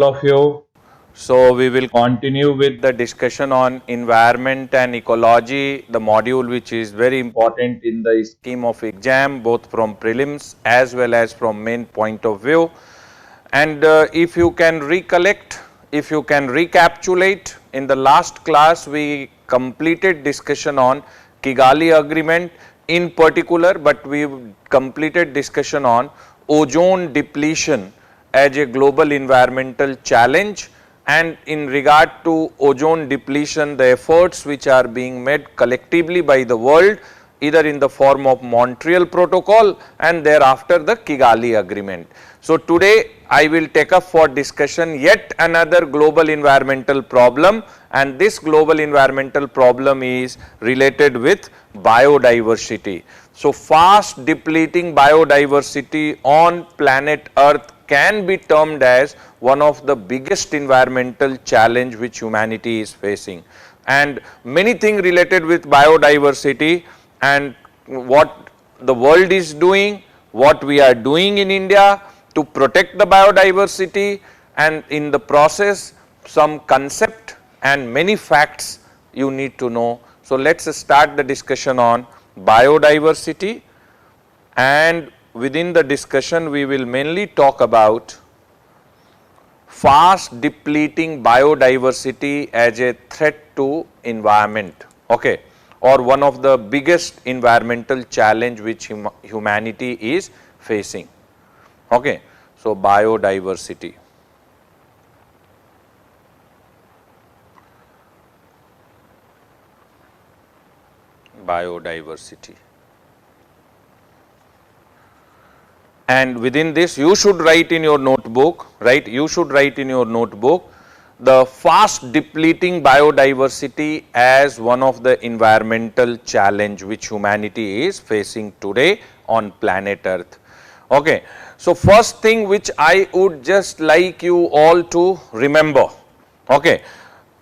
of you. So we will continue with the discussion on environment and ecology, the module which is very important in the scheme of exam, both from prelims as well as from main point of view. And if you can recollect, if you can recapitulate, in the last class we completed discussion on Kigali Agreement in particular, but we completed discussion on ozone depletion as a global environmental challenge, and in regard to ozone depletion, the efforts which are being made collectively by the world, either in the form of Montreal Protocol and thereafter the Kigali Agreement. So today I will take up for discussion yet another global environmental problem, and this global environmental problem is related with biodiversity. So fast depleting biodiversity on planet Earth can be termed as one of the biggest environmental challenge which humanity is facing, and many things related with biodiversity and what the world is doing, what we are doing in India to protect the biodiversity, and in the process some concept and many facts you need to know. So let's start the discussion on biodiversity, and within the discussion we will mainly talk about fast depleting biodiversity as a threat to environment, okay, or one of the biggest environmental challenge which humanity is facing, okay. So biodiversity. Biodiversity. And within this you should write in your notebook, right, you should write in your notebook the fast depleting biodiversity as one of the environmental challenge which humanity is facing today on planet Earth, okay. So first thing which I would just like you all to remember, okay,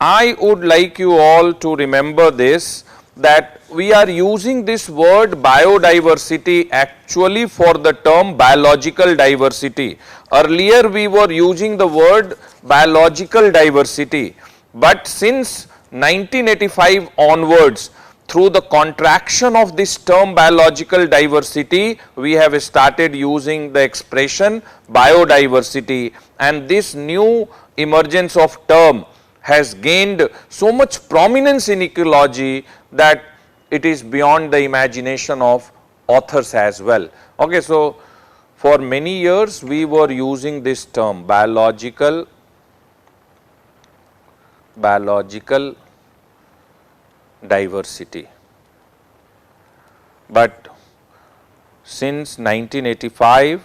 I would like you all to remember this, that we are using this word biodiversity actually for the term biological diversity. Earlier we were using the word biological diversity, but since 1985 onwards, through the contraction of this term biological diversity, we have started using the expression biodiversity, and this new emergence of term has gained so much prominence in ecology that it is beyond the imagination of authors as well, okay. So for many years we were using this term biological diversity, but since 1985,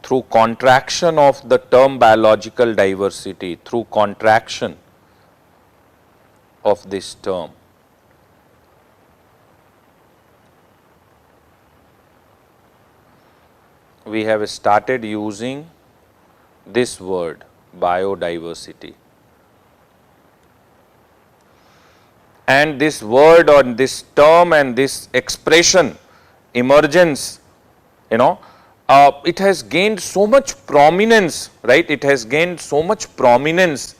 through contraction of the term biological diversity, through contraction of this term, we have started using this word biodiversity. And this word or this term and this expression emergence, it has gained so much prominence, right? It has gained so much prominence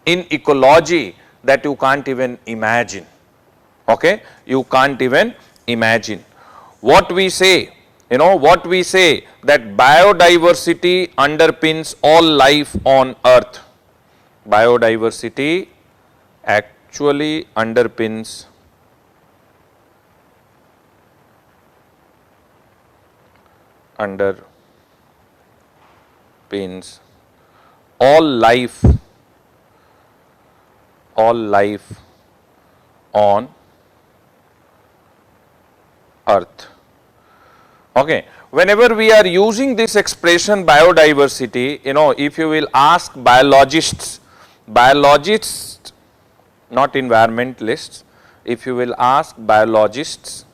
in ecology that you can't even imagine, okay? You can't even imagine. What we say, that biodiversity underpins all life on Earth. Biodiversity actually underpins all life on Earth, okay. Whenever we are using this expression biodiversity, if you will ask biologists, not environmentalists, if you will ask biologists,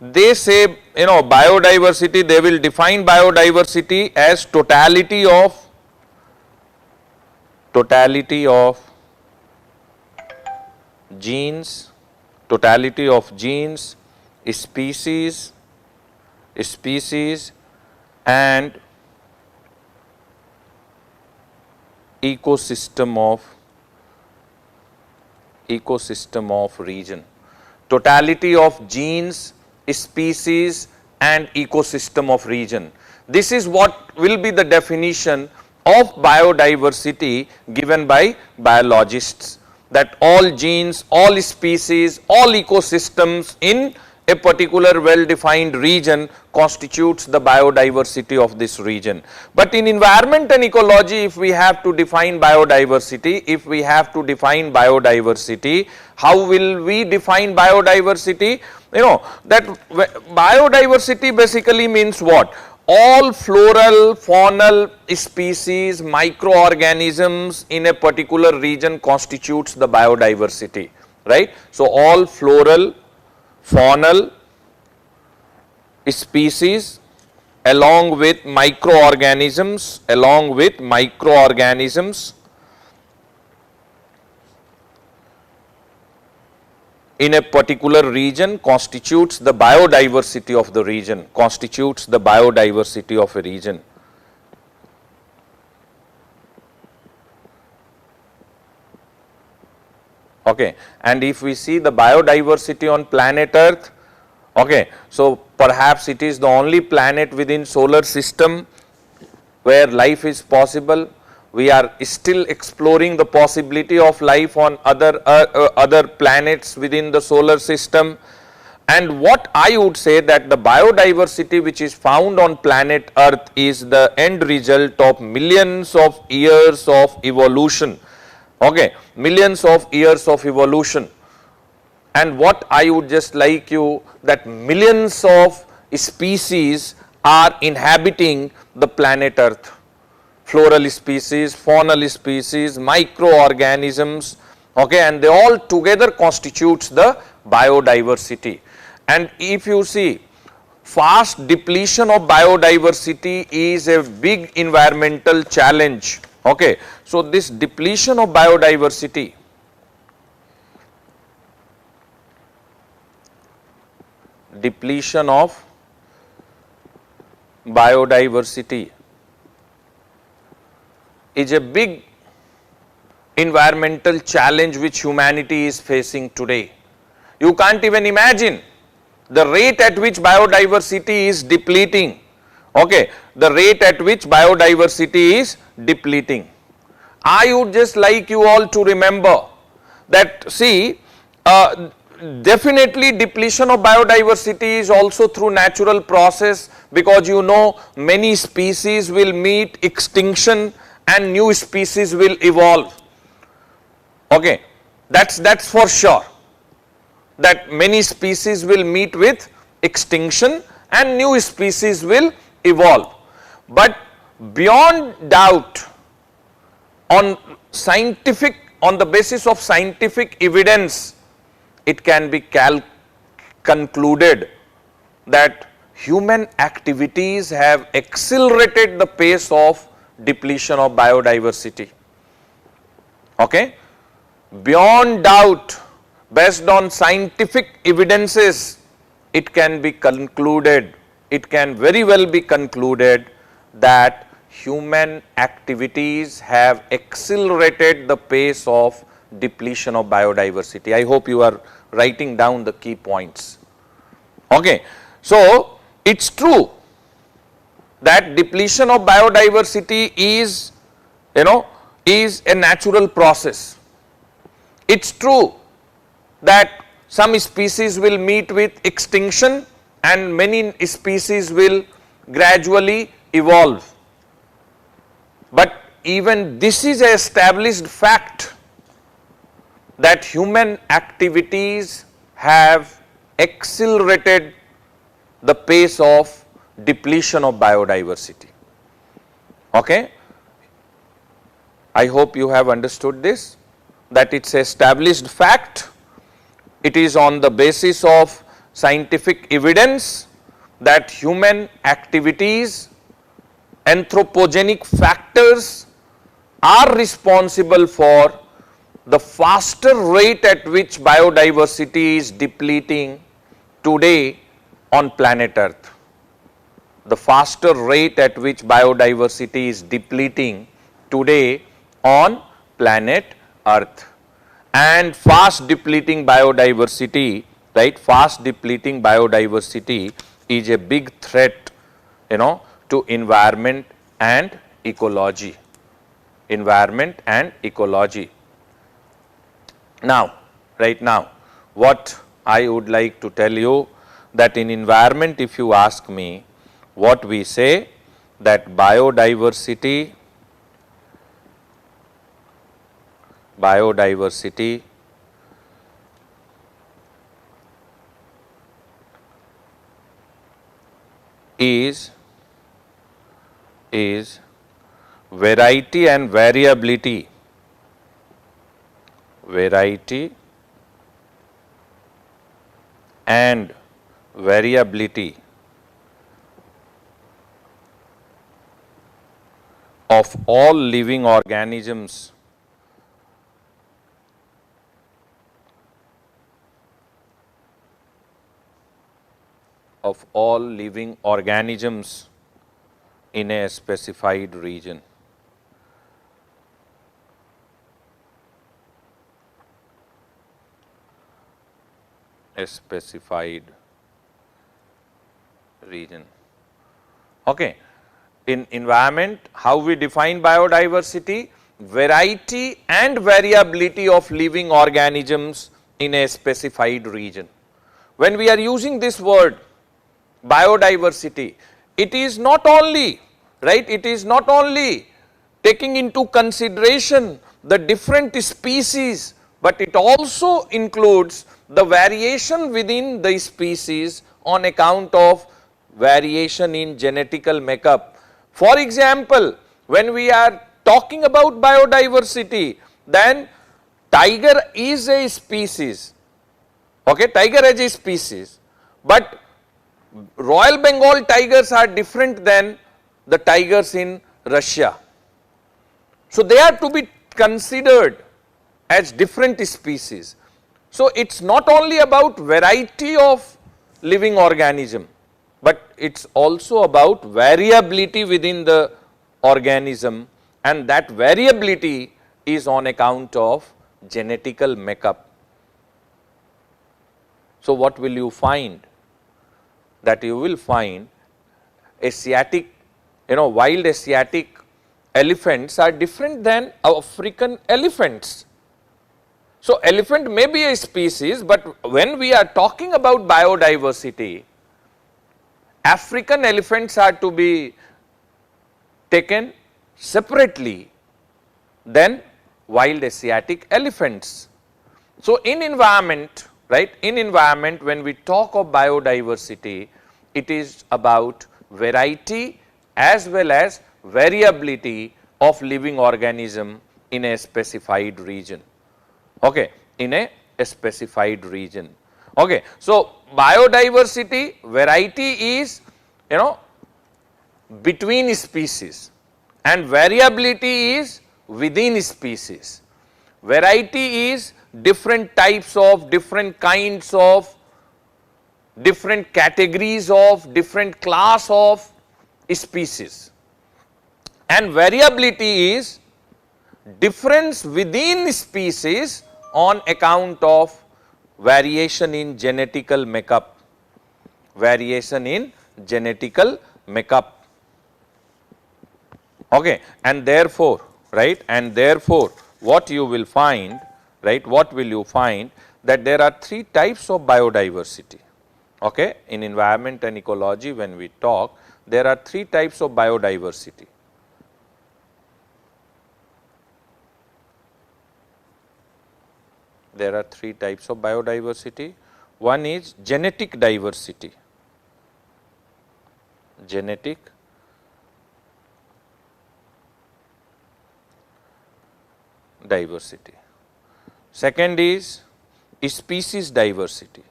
they say, biodiversity, they will define biodiversity as totality of genes, totality of genes, species and ecosystem of region. Totality of genes, species and ecosystem of region. This is what will be the definition of biodiversity given by biologists, that all genes, all species, all ecosystems in a particular well-defined region constitutes the biodiversity of this region. But in environment and ecology, if we have to define biodiversity, how will we define biodiversity? You know that biodiversity basically means what? All floral, faunal species, microorganisms in a particular region constitutes the biodiversity, right? So, all floral, faunal species along with microorganisms in a particular region constitutes the biodiversity of the region, of a region. Okay. And if we see the biodiversity on planet Earth, okay, so perhaps it is the only planet within solar system where life is possible. We are still exploring the possibility of life on other planets within the solar system. And what I would say that the biodiversity which is found on planet Earth is the end result of millions of years of evolution. Okay, millions of years of evolution. And what I would just like you, that millions of species are inhabiting the planet Earth. Floral species, faunal species, microorganisms, okay, and they all together constitutes the biodiversity. And if you see, fast depletion of biodiversity is a big environmental challenge, okay. So, this depletion of biodiversity is a big environmental challenge which humanity is facing today. You can't even imagine the rate at which biodiversity is depleting, okay, the rate at which biodiversity is depleting. I would just like you all to remember that, see, definitely depletion of biodiversity is also through natural process, because you know many species will meet extinction and new species will evolve, okay, that's for sure, that many species will meet with extinction and new species will evolve. But beyond doubt, on the basis of scientific evidence, it can be concluded that human activities have accelerated the pace of depletion of biodiversity, okay. Beyond doubt, based on scientific evidences, it can be concluded, it can very well be concluded that human activities have accelerated the pace of depletion of biodiversity. I hope you are writing down the key points, okay. So, it is true that depletion of biodiversity is, is a natural process. It is true that some species will meet with extinction and many species will gradually evolve. But even this is an established fact, that human activities have accelerated the pace of depletion of biodiversity, okay. I hope you have understood this, that it is established fact, it is on the basis of scientific evidence that human activities, anthropogenic factors are responsible for the faster rate at which biodiversity is depleting today on planet Earth. The faster rate at which biodiversity is depleting today on planet Earth. And fast depleting biodiversity, right, fast depleting biodiversity is a big threat, to environment and ecology. Environment and ecology. Now, right now, what I would like to tell you, that in environment, if you ask me, what we say, that biodiversity is variety and variability of all living organisms in a specified region. A specified region. Okay. In environment, how we define biodiversity? Variety and variability of living organisms in a specified region. When we are using this word biodiversity, it is not only, right, it is not only taking into consideration the different species, but it also includes the variation within the species on account of variation in genetical makeup. For example, when we are talking about biodiversity, then tiger is a species, okay, tiger is a species, but Royal Bengal tigers are different than the tigers in Russia. So, they are to be considered as different species. So, it is not only about variety of living organism, but it is also about variability within the organism, and that variability is on account of genetical makeup. So, what will you find? That you will find Asiatic, wild Asiatic elephants are different than African elephants. So, elephant may be a species, but when we are talking about biodiversity, African elephants are to be taken separately than wild Asiatic elephants. So, in environment, right, in environment, when we talk of biodiversity, it is about variety as well as variability of living organism in a specified region, okay, in a specified region. Okay. So, biodiversity, variety is, between species, and variability is within species. Variety is different types of, different kinds of, different categories of, different class of species, and variability is difference within species on account of variation in genetical makeup, okay. And therefore, right, and therefore, what you will find, right, what will you find, that there are three types of biodiversity, okay. In environment and ecology, when we talk, there are three types of biodiversity. There are three types of biodiversity. One is genetic diversity, genetic diversity. Second is species diversity.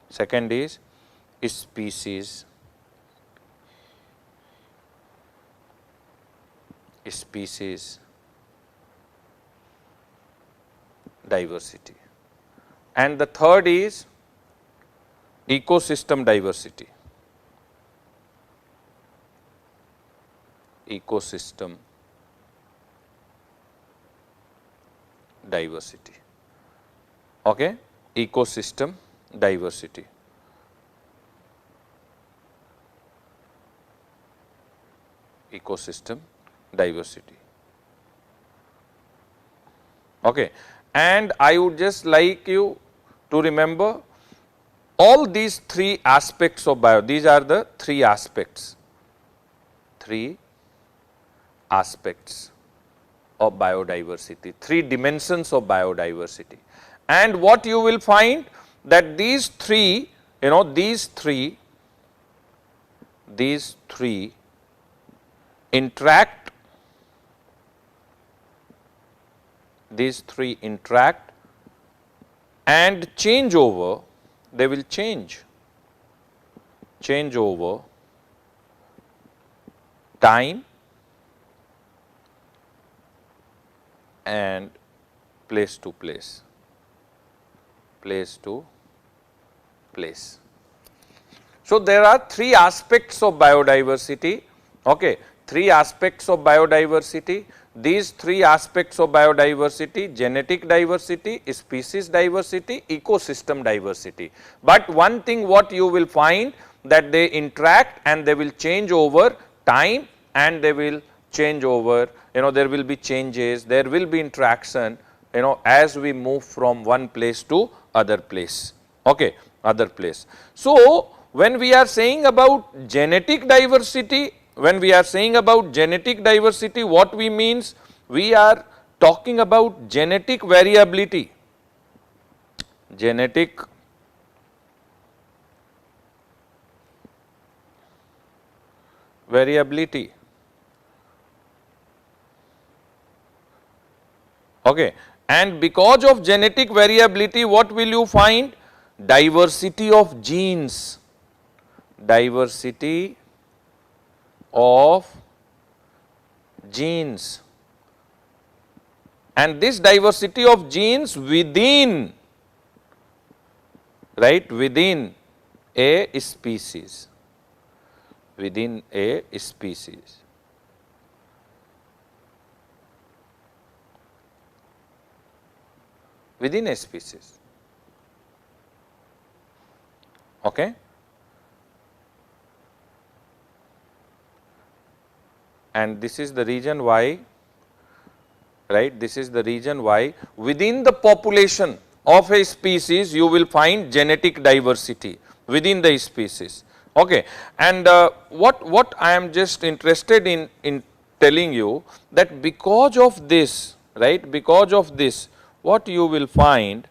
Second is species diversity. And the third is ecosystem diversity. Ecosystem diversity. Okay? Ecosystem diversity. Ecosystem diversity. Okay. And I would just like you to remember all these three aspects of these are the three aspects of biodiversity, three dimensions of biodiversity. And what you will find that these three, these three interact, and change over, they will change over time and place to place. So, there are three aspects of biodiversity, okay, three aspects of biodiversity. These three aspects of biodiversity: genetic diversity, species diversity, ecosystem diversity. But one thing what you will find that they interact and they will change over time and they will change over, there will be changes, there will be interaction, as we move from one place to other place, okay, other place. So, when we are saying about genetic diversity, what we means? We are talking about genetic variability, okay. And because of genetic variability, what will you find? Diversity of genes, and this diversity of genes within, within a species, within a species. Okay. And this is the reason why, this is the reason why within the population of a species you will find genetic diversity within the species. Okay. And what I am just interested in telling you that because of this, what you will find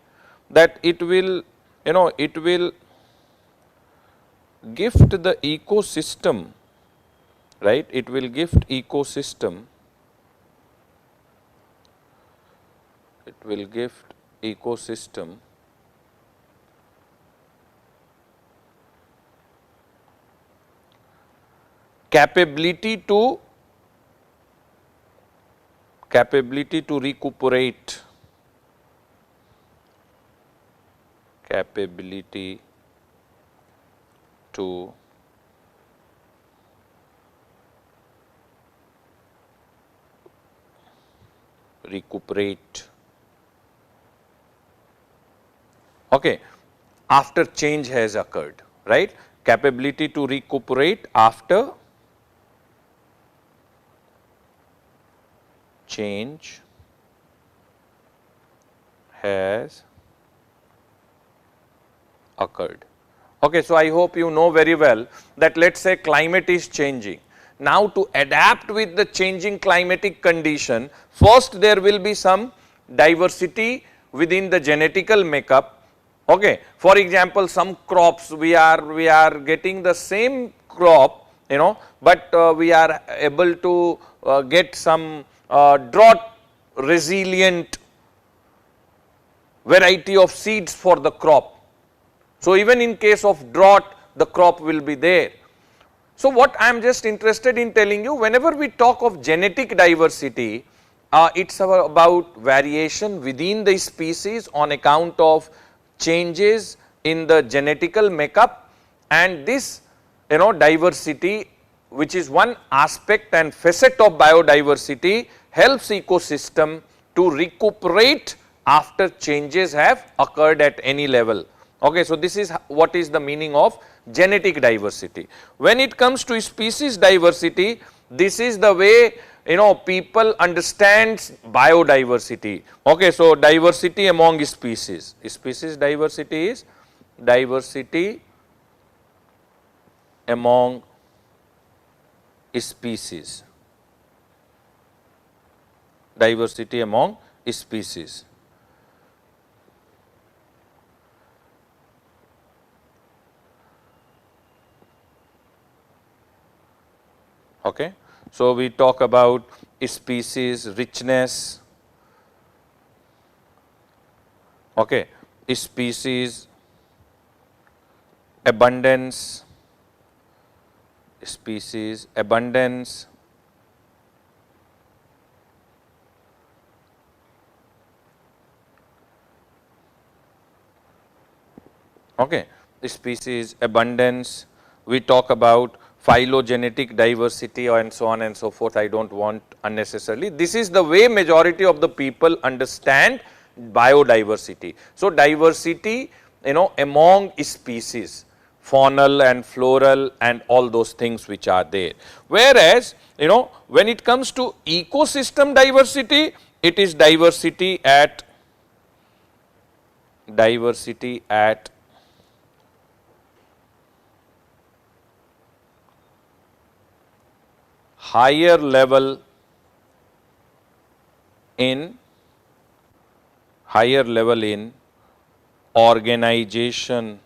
that it will, it will gift the ecosystem, it will gift ecosystem, capability to recuperate, okay, after change has occurred, capability to recuperate after change has occurred. Okay, so I hope you know very well that let us say climate is changing. Now, to adapt with the changing climatic condition, first there will be some diversity within the genetical makeup. Okay. For example, some crops we are getting the same crop, but we are able to get some drought resilient variety of seeds for the crop. So, even in case of drought, the crop will be there. So, what I am just interested in telling you, whenever we talk of genetic diversity, it's about variation within the species on account of changes in the genetical makeup, and this diversity, which is one aspect and facet of biodiversity, helps ecosystem to recuperate after changes have occurred at any level. Okay, so this is what is the meaning of genetic diversity. When it comes to species diversity, this is the way people understands biodiversity. Okay, so diversity among species. Species diversity is diversity among species. Diversity among species. Okay. So, we talk about species richness, okay, species abundance, species abundance, okay, species abundance. We talk about phylogenetic diversity and so on and so forth. I do not want unnecessarily. This is the way majority of the people understand biodiversity. So, diversity among species, faunal and floral and all those things which are there. Whereas, when it comes to ecosystem diversity, it is diversity at higher level in organization,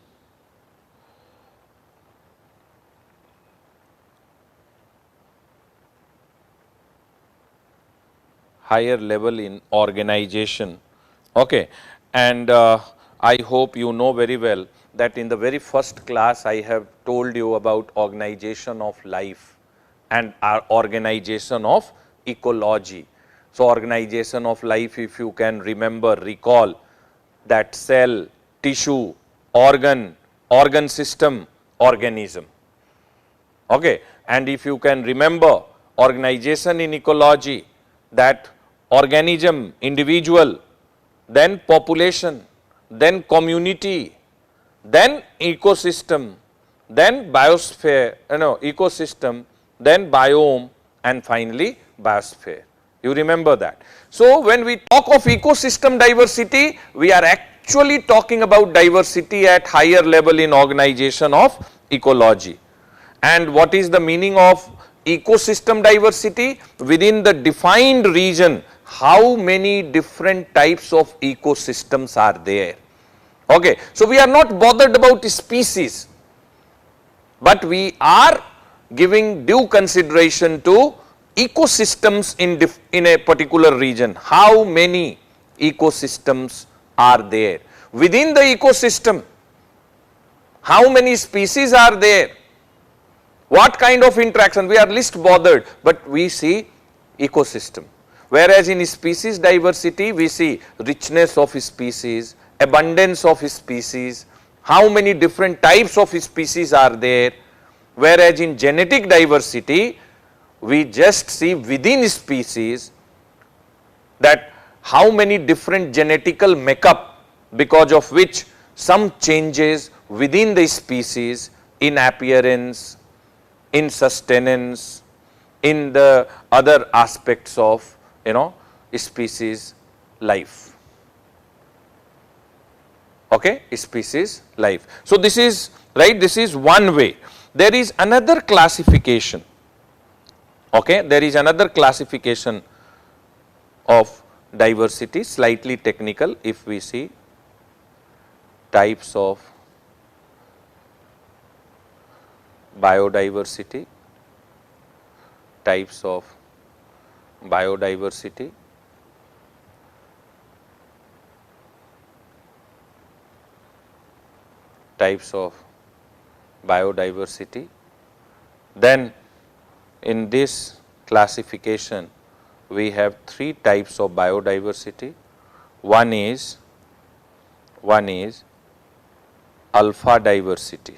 okay. And I hope you know very well that in the very first class I have told you about organization of life and our organization of ecology. So, organization of life, if you can remember, recall that cell, tissue, organ system, organism. Okay. And if you can remember organization in ecology, that organism, individual, then population, then community, then ecosystem, then biosphere, ecosystem, then biome, and finally biosphere. You remember that. So, when we talk of ecosystem diversity, we are actually talking about diversity at higher level in organization of ecology. And what is the meaning of ecosystem diversity? Within the defined region, how many different types of ecosystems are there? Okay. So, we are not bothered about species, but we are giving due consideration to ecosystems in a particular region. How many ecosystems are there? Within the ecosystem, how many species are there? What kind of interaction? We are least bothered, but we see ecosystem. Whereas in species diversity, we see richness of species, abundance of species, how many different types of species are there. Whereas in genetic diversity, we just see within species that how many different genetical makeup, because of which some changes within the species in appearance, in sustenance, in the other aspects of species life. Okay, species life. So, this is right, this is one way. There is another classification. Okay, there is another classification of diversity, slightly technical. If we see types of biodiversity, types of biodiversity, types of biodiversity, then in this classification we have three types of biodiversity. One is alpha diversity.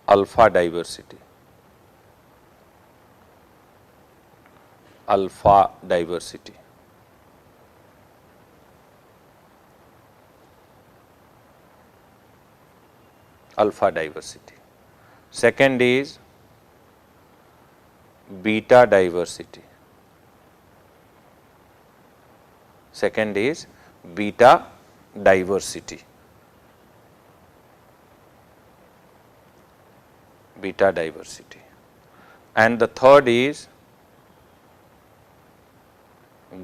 Alpha diversity. Alpha diversity. Alpha diversity. Second is beta diversity. Second is beta diversity. Beta diversity. And the third is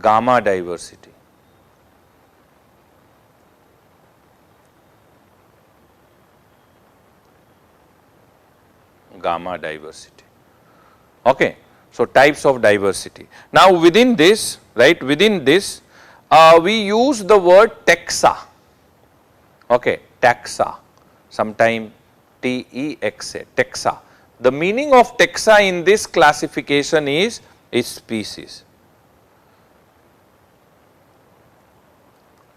gamma diversity. Gamma diversity. Okay. So, types of diversity. Now, within this, right, within this, we use the word taxa. Okay, taxa, sometime T-E-X-A, taxa. The meaning of taxa in this classification is species.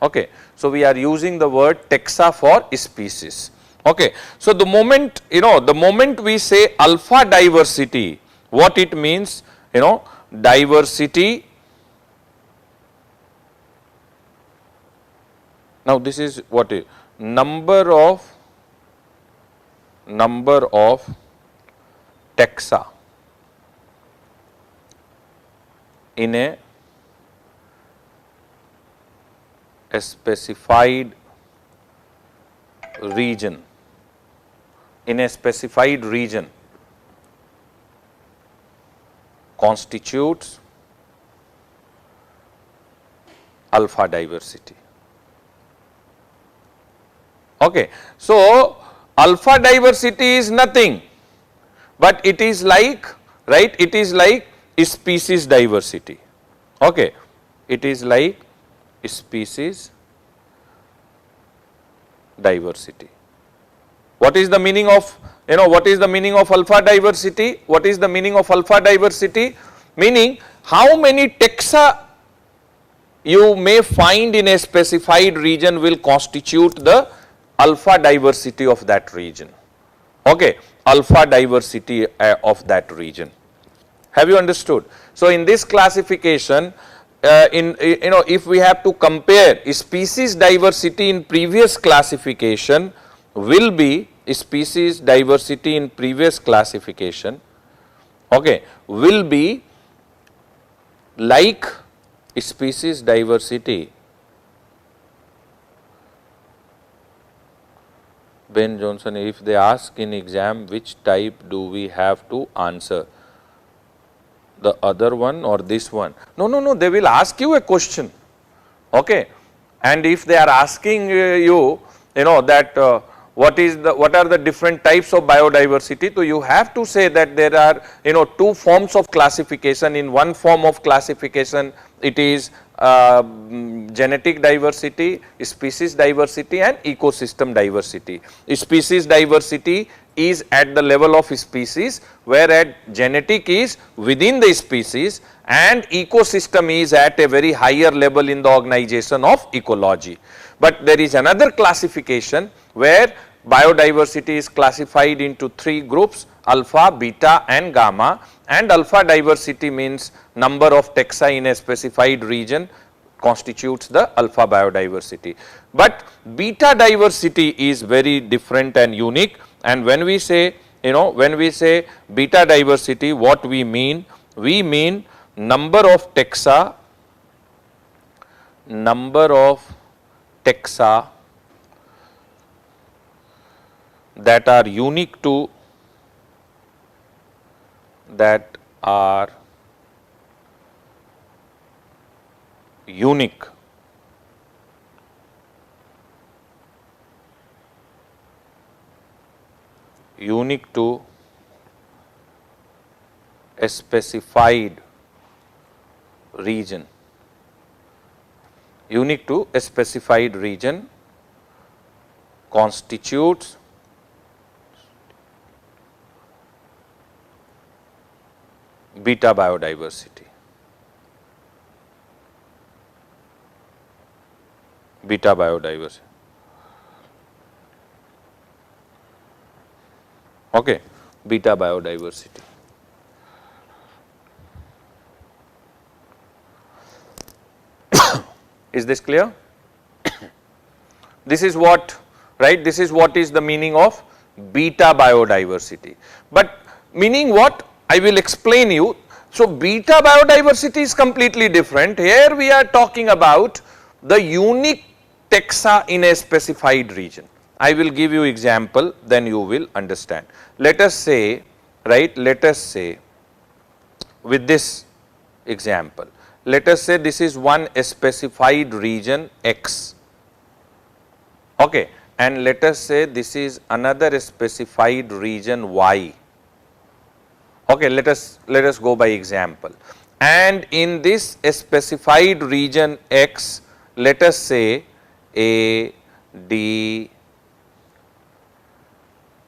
Okay. So, we are using the word taxa for species. Okay. So, the moment the moment we say alpha diversity, what it means, diversity. Now, this is what is number of taxa in a specified region, constitutes alpha diversity. Okay. So, alpha diversity is nothing, but it is like, right, it is like species diversity. Okay. It is like species diversity. What is the meaning of, what is the meaning of alpha diversity? What is the meaning of alpha diversity? Meaning, how many taxa you may find in a specified region will constitute the alpha diversity of that region. Okay, alpha diversity of that region. Have you understood? So, in this classification, if we have to compare species diversity in previous classification will be species diversity in previous classification, okay, will be like species diversity. Ben Johnson, if they ask in exam which type do we have to answer, the other one or this one? No, they will ask you a question, okay, and if they are asking you, that what are the different types of biodiversity, so you have to say that there are two forms of classification. In one form of classification it is genetic diversity, species diversity and ecosystem diversity. Species diversity is at the level of species, whereas genetic is within the species and ecosystem is at a very higher level in the organization of ecology. But there is another classification where biodiversity is classified into three groups: alpha, beta and gamma, and alpha diversity means number of taxa in a specified region constitutes the alpha biodiversity. But beta diversity is very different and unique, and when we say beta diversity, what we mean? We mean number of taxa that are unique to a specified region, constitutes beta biodiversity. Beta biodiversity. Okay, beta biodiversity. Is this clear? This is what, right? This is what is the meaning of beta biodiversity. But meaning what? I will explain you. So, beta biodiversity is completely different. Here we are talking about the unique taxa in a specified region. I will give you example, then you will understand. Let us say, right, let us say with this example, let us say this is one specified region X, okay, and let us say this is another specified region Y. Okay, let us go by example. And in this specified region X, let us say A, D,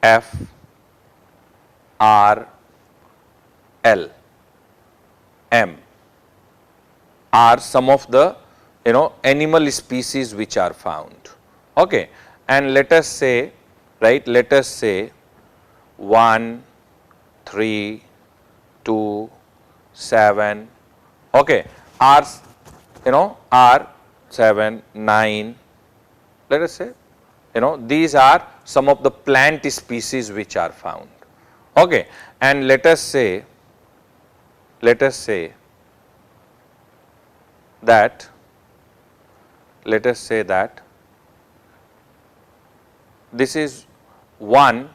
F, R, L, M are some of the animal species which are found. Okay, and let us say, right, let us say 1, 3, 2, 7, okay, R, R 7, 9, let us say, these are some of the plant species which are found. Okay, and let us say that this is 1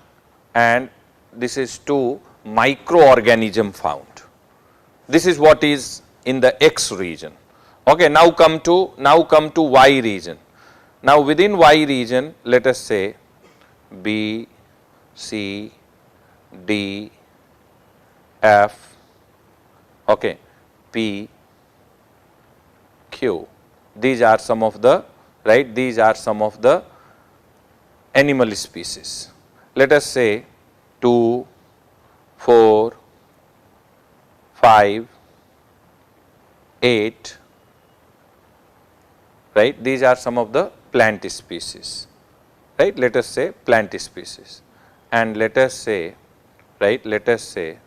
and this is 2 microorganism found. This is what is in the X region. Okay, now come to Y region. Now within Y region, let us say B, C, D, F, okay, P, Q. These are some of the, right, these are some of the animal species. Let us say 2, 4, 5, 8, right, these are some of the plant species, right, let us say plant species, and let us say, right, let us say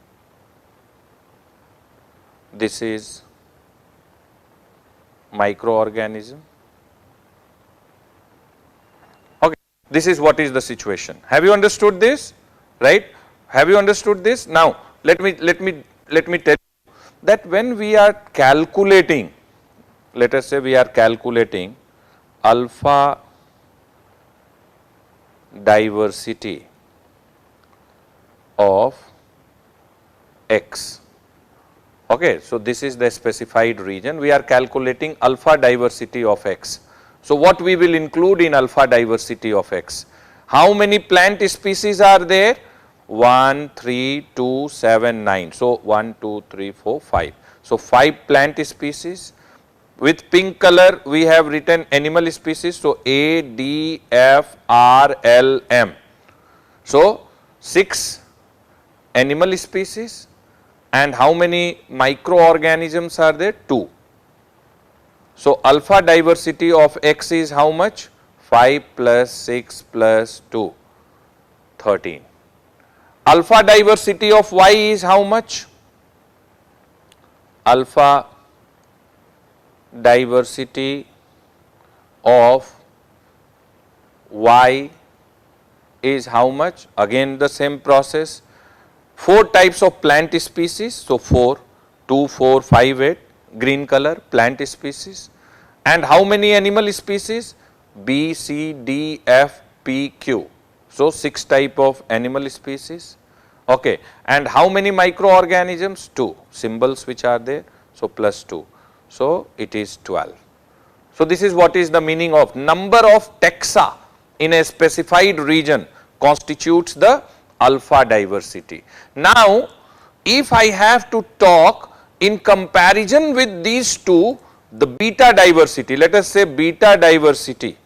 this is microorganism. Okay, this is what is the situation. Have you understood this? Right? Have you understood this? Now let me tell you that when we are calculating, let us say we are calculating alpha diversity of X. Okay, so this is the specified region. We are calculating alpha diversity of X. So what we will include in alpha diversity of X? How many plant species are there? 1, 3, 2, 7, 9. So 1, 2, 3, 4, 5. So 5 plant species. With pink color we have written animal species. So A, D, F, R, L, M. So 6 animal species. And how many microorganisms are there? 2. So alpha diversity of X is how much? 5 plus 6 plus 2, 13. Alpha diversity of Y is how much? Alpha diversity of Y is how much? Again the same process. 4 types of plant species. So 4, 2, 4, 5, 8, green color plant species. And how many animal species? B, C, D, F, P, Q. So 6 type of animal species. Okay. And how many microorganisms? 2 symbols which are there. So plus 2. So it is 12. So this is what is the meaning of number of taxa in a specified region constitutes the alpha diversity. Now if I have to talk in comparison with these two, the beta diversity, let us say beta diversity,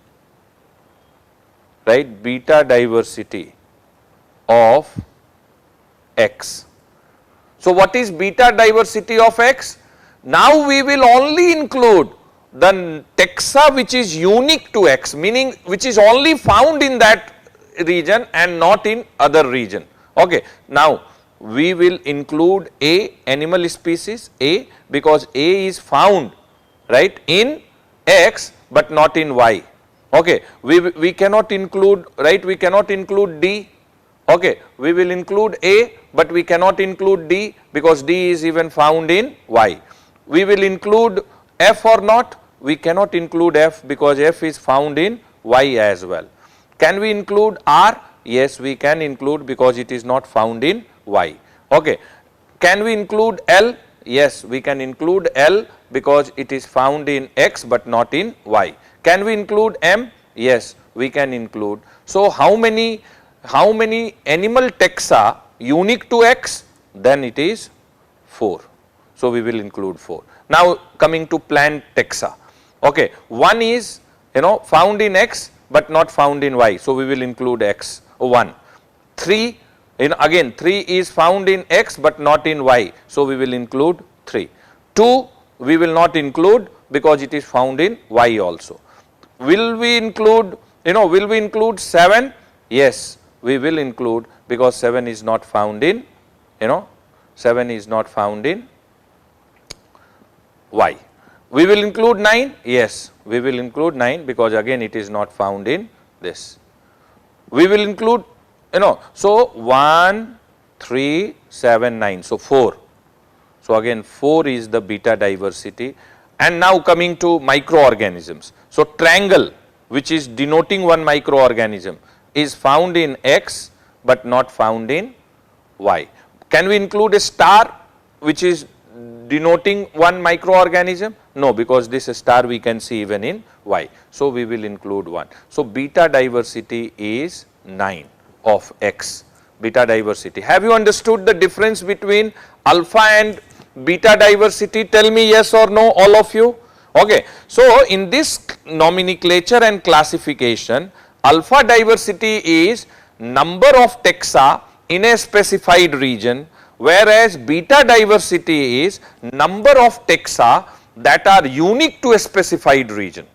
right, beta diversity of X. So what is beta diversity of X? Now we will only include the taxa which is unique to X, meaning which is only found in that region and not in other region. Okay. Now we will include A, animal species A, because A is found, right, in X but not in Y. Okay. We cannot include, right, we cannot include D. Okay. We will include A but we cannot include D because D is even found in Y. We will include F or not? We cannot include F because F is found in Y as well. Can we include R? Yes, we can include because it is not found in Y. Okay. Can we include L? Yes, we can include L because it is found in X but not in Y. Can we include M? Yes, we can include. So how many animal taxa unique to X? Then it is 4. So we will include 4. Now coming to plant taxa. Okay, one is found in X but not found in Y. So we will include X 1. 3, again 3 is found in X but not in Y. So we will include 3. 2 we will not include because it is found in Y also. Will we include, will we include 7? Yes, we will include because 7 is not found in, 7 is not found in Y. We will include 9? Yes, we will include 9 because again it is not found in this. We will include, so 1, 3, 7, 9, so 4. So again 4 is the beta diversity. And now coming to microorganisms. So triangle, which is denoting one microorganism, is found in X but not found in Y. Can we include a star which is denoting one microorganism? No, because this star we can see even in Y. So we will include 1. So beta diversity is 9 of X, beta diversity. Have you understood the difference between alpha and beta diversity? Tell me yes or no, all of you. Okay. So in this nomenclature and classification, alpha diversity is number of taxa in a specified region, whereas beta diversity is number of taxa that are unique to a specified region.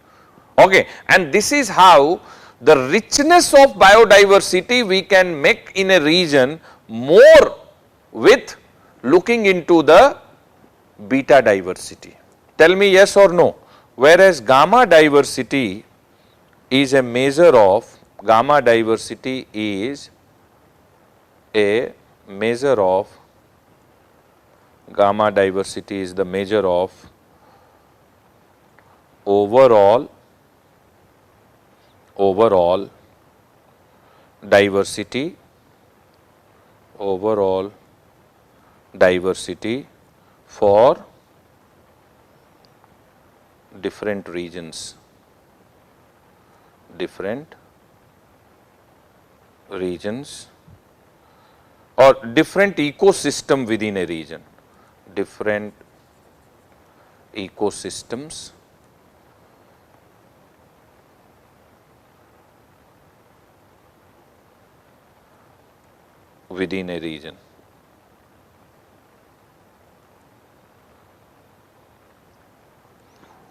Okay. And this is how the richness of biodiversity we can make in a region more with looking into the beta diversity. Tell me yes or no. Whereas gamma diversity is a measure of, gamma diversity is a measure of, gamma diversity is the measure of overall diversity, overall diversity for different regions, or different ecosystem within a region, different ecosystems within a region.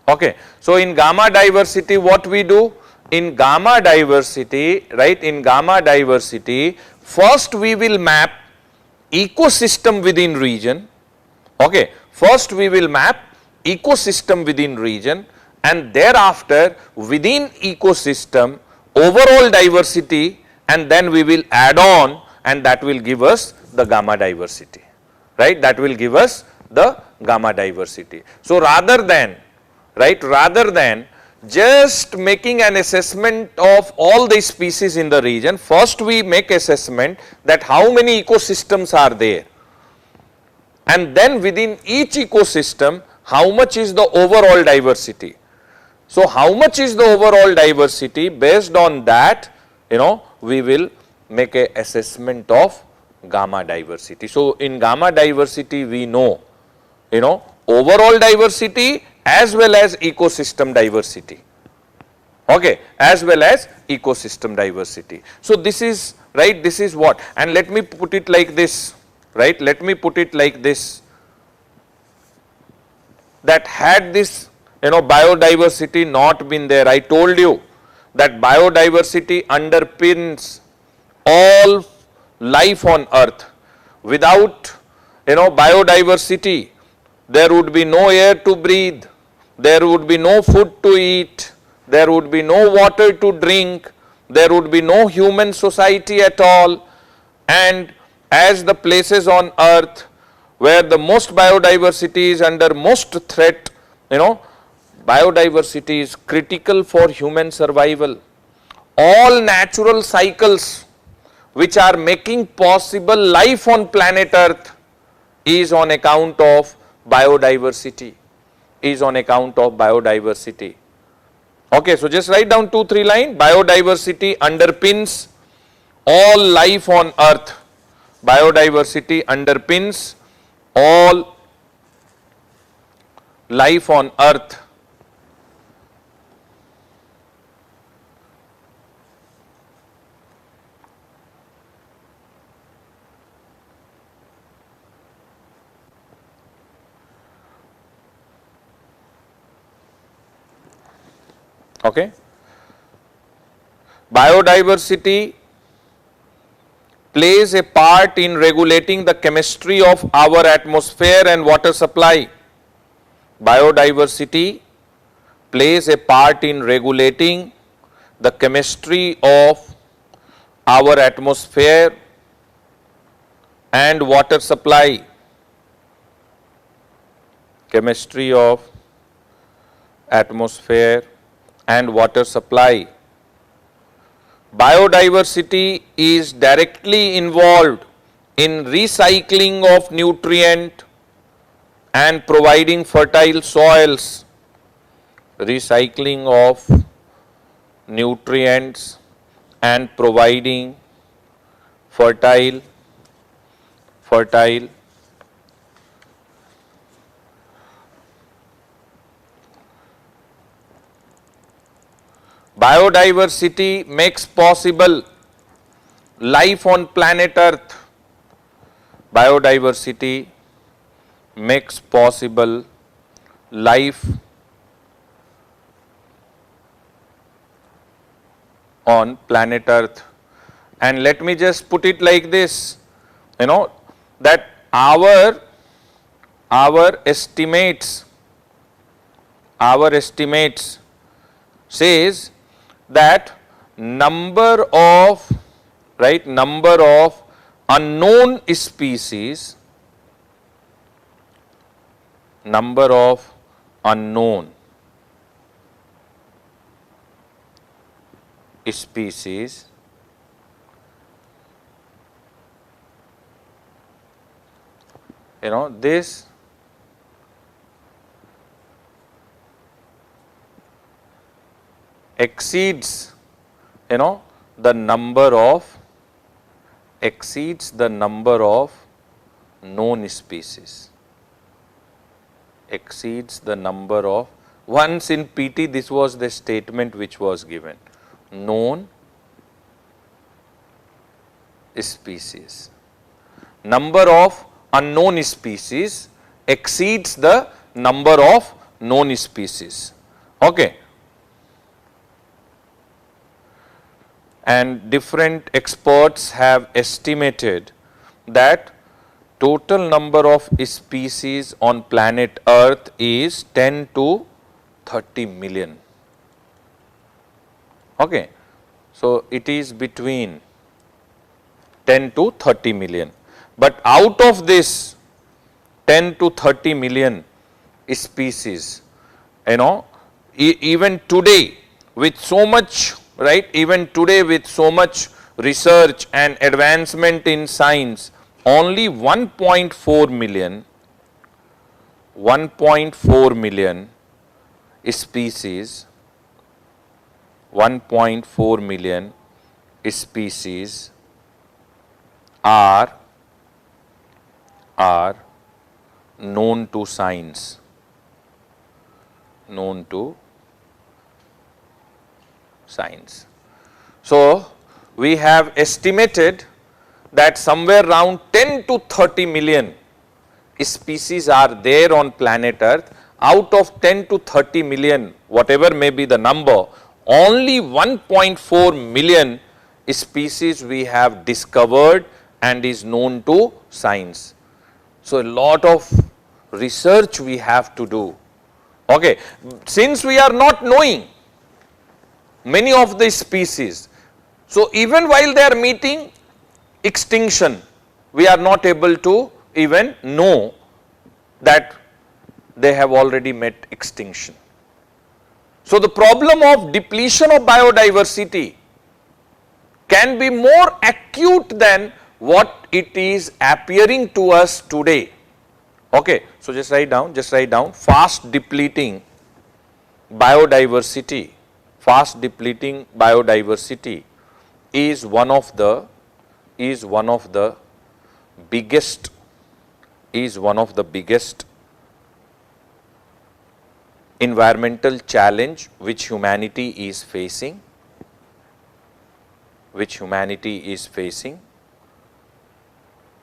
Okay. So in gamma diversity what we do? In gamma diversity, right, in gamma diversity, first we will map ecosystem within region. Okay. First we will map ecosystem within region, and thereafter within ecosystem overall diversity, and then we will add on, and that will give us the gamma diversity, right, that will give us the gamma diversity. So rather than, right, rather than just making an assessment of all the species in the region, first we make assessment that how many ecosystems are there, and then within each ecosystem how much is the overall diversity. So how much is the overall diversity, based on that we will make a assessment of gamma diversity. So in gamma diversity we know overall diversity as well as ecosystem diversity, okay, as well as ecosystem diversity. So this is, right, this is what, and let me put it like this, right? Let me put it like this, that had this, biodiversity not been there, I told you that biodiversity underpins all life on earth. Without, biodiversity, there would be no air to breathe, there would be no food to eat, there would be no water to drink, there would be no human society at all. And as the places on earth where the most biodiversity is under most threat, biodiversity is critical for human survival. All natural cycles which are making possible life on planet earth is on account of biodiversity, Okay, so just write down 2-3 lines. Biodiversity underpins all life on earth. Biodiversity underpins all life on earth. Okay. Biodiversity plays a part in regulating the chemistry of our atmosphere and water supply. Biodiversity plays a part in regulating the chemistry of our atmosphere and water supply. Chemistry of atmosphere and water supply. Biodiversity is directly involved in recycling of nutrient and providing fertile soils. Recycling of nutrients and providing fertile biodiversity makes possible life on planet earth. Biodiversity makes possible life on planet earth. And let me just put it like this, that our estimates says that number of unknown species, this exceeds the number of known species, once in PT this was the statement which was given, known species. Number of unknown species exceeds the number of known species. Okay. And different experts have estimated that total number of species on planet Earth is 10 to 30 million. Okay. So, it is between 10 to 30 million. But out of this 10 to 30 million species, even today with so much, even today with so much research and advancement in science, only 1.4 million species, 1.4 million species are known to science, So, we have estimated that somewhere around 10 to 30 million species are there on planet Earth. Out of 10 to 30 million, whatever may be the number, only 1.4 million species we have discovered and is known to science. So, a lot of research we have to do. Okay. Since we are not knowing many of the species, so even while they are meeting extinction, we are not able to even know that they have already met extinction. So, the problem of depletion of biodiversity can be more acute than what it is appearing to us today. Okay. So, just write down fast depleting biodiversity, is one of the biggest environmental challenge which humanity is facing,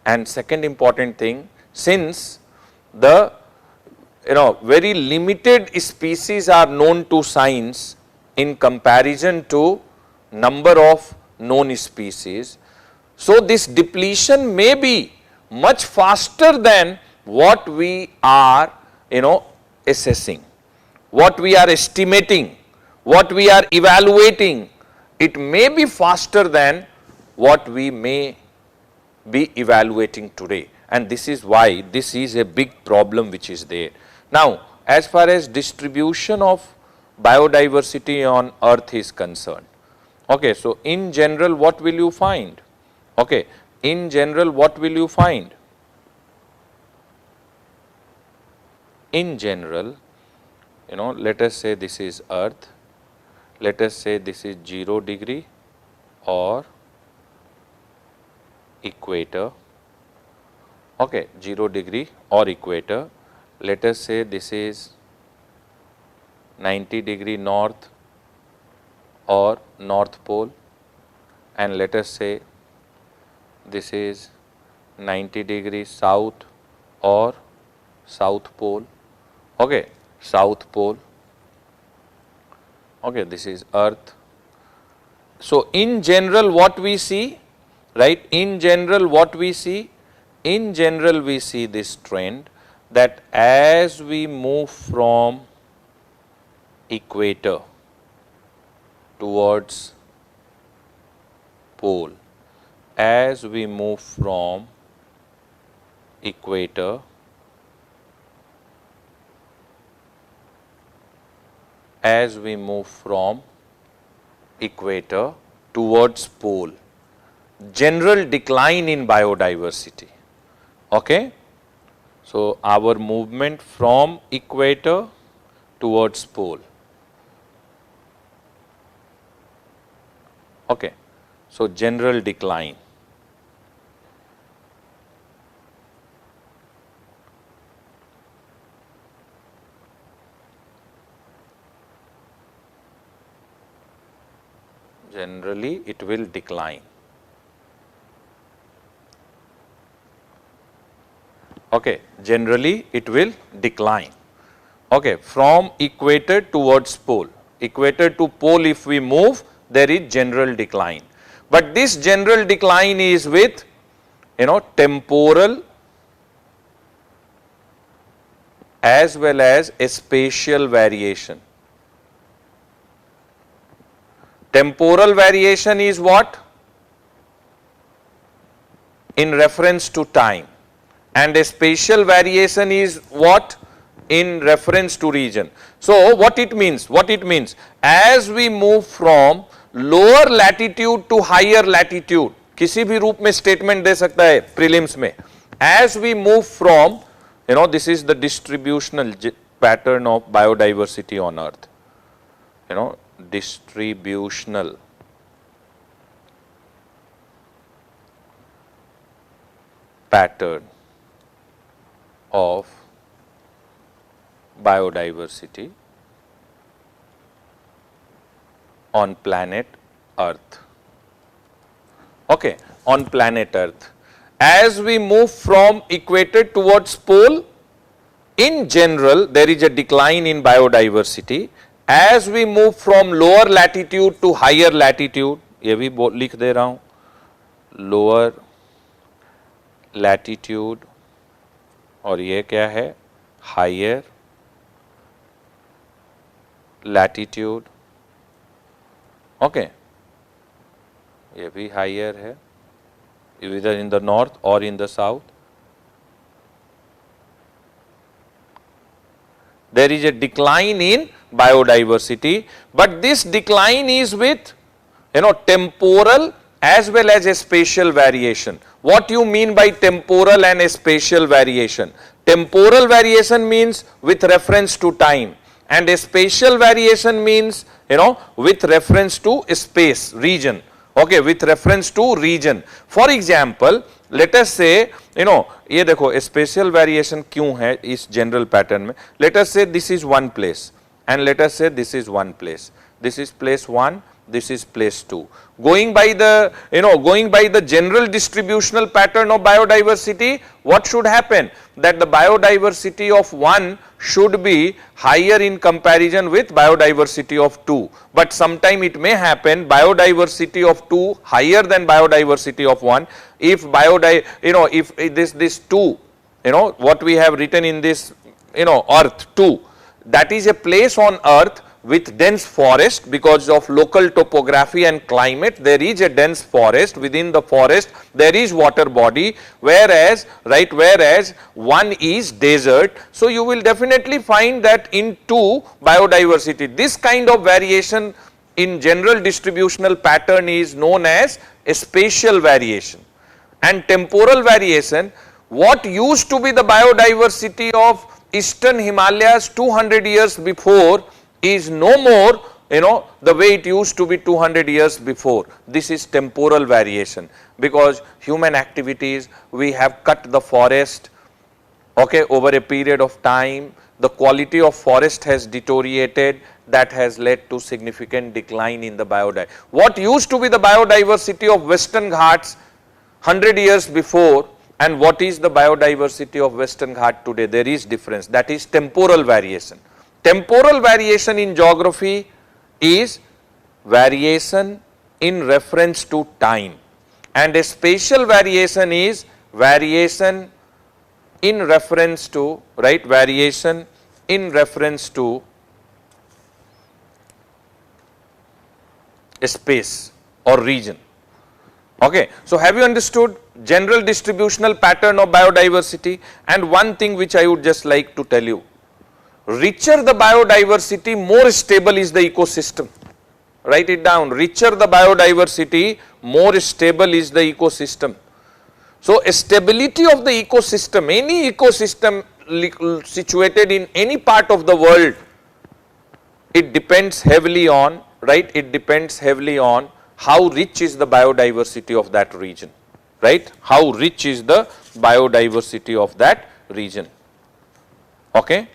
and second important thing, since the very limited species are known to science in comparison to number of known species, so this depletion may be much faster than what we are assessing, what we are estimating, what we are evaluating. It may be faster than what we may be evaluating today, and this is why this is a big problem which is there. Now, as far as distribution of biodiversity on earth is concerned, okay, so in general what will you find? Okay, in general what will you find? In general, let us say this is earth, let us say this is 0 degree or equator, okay, 0 degree or equator. Let us say this is 90 degree north or north pole, and let us say this is 90 degree south or south pole, okay, south pole, okay, this is earth. So, in general what we see, right, in general what we see, in general we see this trend that as we move from equator towards pole, as we move from equator towards pole, general decline in biodiversity. Okay. So, our movement from equator towards pole. Okay. So, general decline. Generally it will decline. Okay, generally it will decline. Okay, from equator towards pole, equator to pole if we move, there is general decline. But this general decline is with temporal as well as a spatial variation. Temporal variation is what? In reference to time, and a spatial variation is what? In reference to region. So, what it means? What it means? As we move from lower latitude to higher latitude, किसी भी रूप में statement दे सकता है prelims में. As we move from, this is the distributional pattern of biodiversity on earth. Distributional pattern of biodiversity on planet earth. Okay. on planet Earth. As we move from equator towards pole, in general, there is a decline in biodiversity. As we move from lower latitude to higher latitude, ये भी लिख दे रहा हूँ, lower latitude और ये क्या है, higher latitude, okay, ये भी higher है, either in the north or in the south. There is a decline in biodiversity, but this decline is with, temporal as well as a spatial variation. What you mean by temporal and a spatial variation? Temporal variation means with reference to time, and a spatial variation means, with reference to space, region. Okay, with reference to region. For example, let us say, ये देखो spatial variation क्यों है इस general pattern में. Let us say this is one place, and let us say this is one place. This is place 1, this is place 2. Going by the general distributional pattern of biodiversity, what should happen? That the biodiversity of 1 should be higher in comparison with biodiversity of 2. But sometime it may happen biodiversity of 2 higher than biodiversity of 1. If if this 2, what we have written in this, earth 2, that is a place on earth with dense forest. Because of local topography and climate, there is a dense forest. Within the forest there is water body, whereas 1 is desert. So you will definitely find that in 2 biodiversity, this kind of variation in general distributional pattern is known as a spatial variation. And temporal variation, what used to be the biodiversity of eastern Himalayas 200 years before is no more, the way it used to be 200 years before. This is temporal variation, because human activities, we have cut the forest, okay, over a period of time. The quality of forest has deteriorated. That has led to significant decline in the biodiversity. What used to be the biodiversity of Western Ghats 100 years before, and what is the biodiversity of Western Ghat today? There is difference. That is temporal variation. Temporal variation in geography is variation in reference to time, and a spatial variation is variation in reference to, variation in reference to a space or region. Okay. So, have you understood general distributional pattern of biodiversity? And one thing which I would just like to tell you, richer the biodiversity, more stable is the ecosystem. Write it down. Richer the biodiversity, more stable is the ecosystem. So, a stability of the ecosystem, any ecosystem situated in any part of the world, it depends heavily on, it depends heavily on how rich is the biodiversity of that region, how rich is the biodiversity of that region. Okay.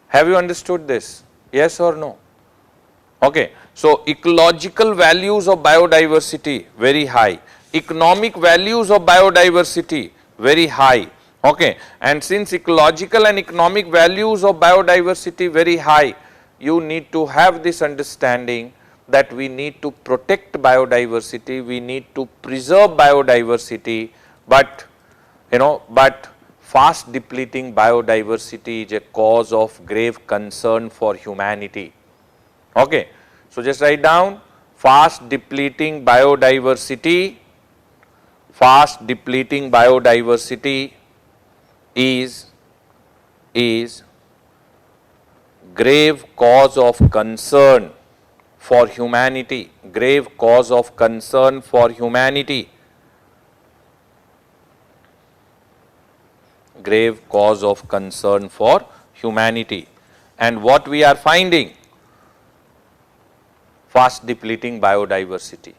Have you understood this? Yes or no? Okay. So, ecological values of biodiversity very high, economic values of biodiversity very high. Okay. And since ecological and economic values of biodiversity very high, you need to have this understanding that we need to protect biodiversity, we need to preserve biodiversity, but fast depleting biodiversity is a cause of grave concern for humanity. Okay. So, just write down fast depleting biodiversity, is grave cause of concern for humanity, grave cause of concern for humanity, grave cause of concern for humanity. And what we are finding? Fast depleting biodiversity.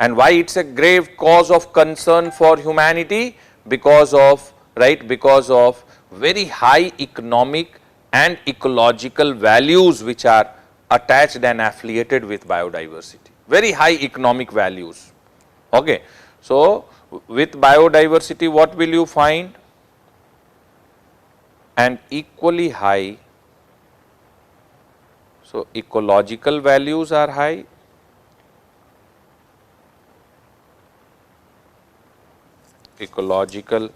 And why it's a grave cause of concern for humanity? Because of, because of very high economic and ecological values which are attached and affiliated with biodiversity, very high economic values. Okay. So, with biodiversity what will you find? And equally high, so ecological values are high, ecological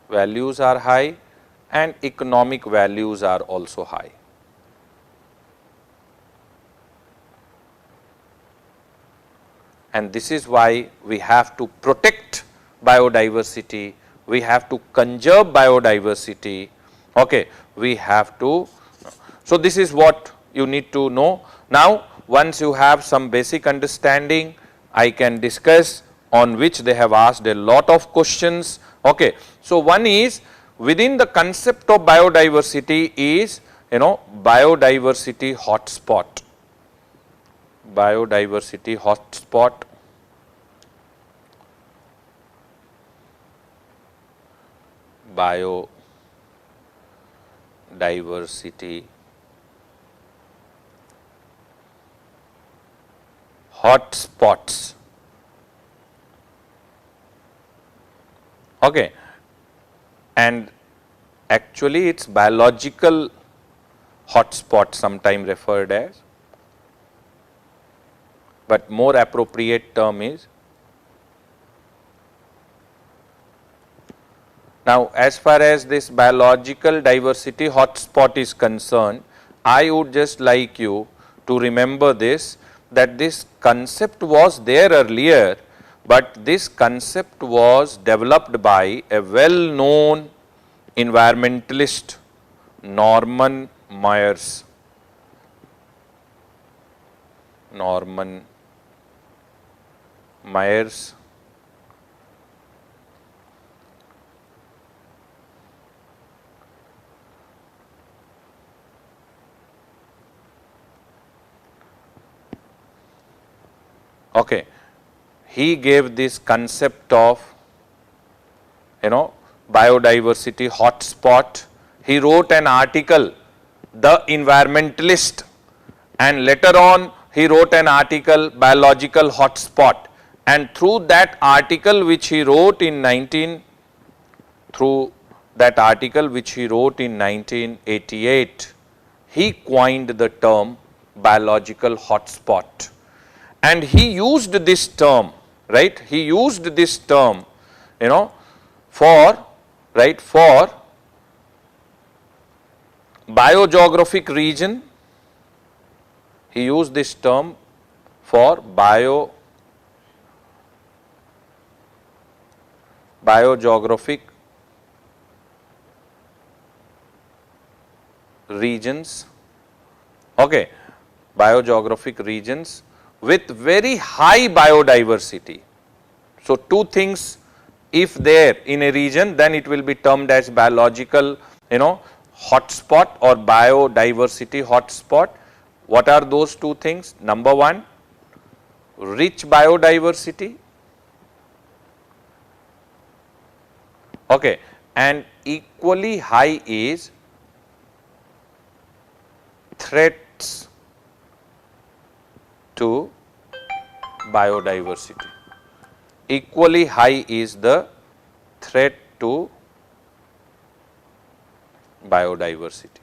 values are high and economic values are also high. And this is why we have to protect biodiversity, we have to conserve biodiversity, okay, we have to. So, this is what you need to know. Now, once you have some basic understanding, I can discuss on which they have asked a lot of questions. Okay. So, one is within the concept of biodiversity is biodiversity hotspot, biodiversity hotspot, biodiversity hotspots. Okay. And actually it is biological hotspot sometime referred as, but more appropriate term is. Now, as far as this biological diversity hotspot is concerned, I would just like you to remember this, that this concept was there earlier, but this concept was developed by a well known environmentalist, Norman Myers. Norman Myers. Okay. He gave this concept of biodiversity hotspot. He wrote an article, The Environmentalist, and later on he wrote an article, Biological Hotspot, and through that article which he wrote in 1988, he coined the term biological hotspot. And he used this term, right? He used this term, for biogeographic region. He used this term for biogeographic regions, okay, biogeographic regions with very high biodiversity. So, two things, if there in a region, then it will be termed as biological hotspot or biodiversity hotspot. What are those two things? Number one, rich biodiversity, okay, and equally high is threats to biodiversity. Equally high is the threat to biodiversity.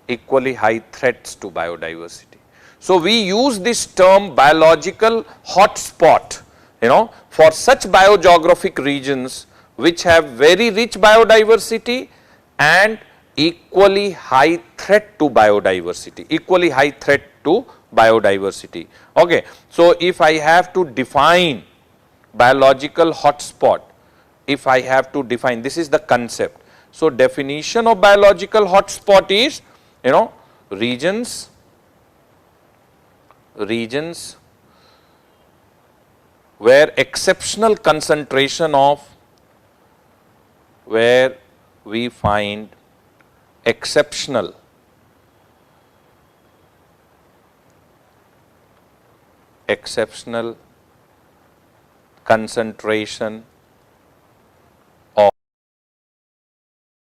Equally high threats to biodiversity. So, we use this term biological hotspot, for such biogeographic regions which have very rich biodiversity and equally high threat to biodiversity, equally high threat to biodiversity. Okay. So, if I have to define biological hotspot, if I have to define, this is the concept. So, definition of biological hotspot is, regions where exceptional concentration of, where we find exceptional concentration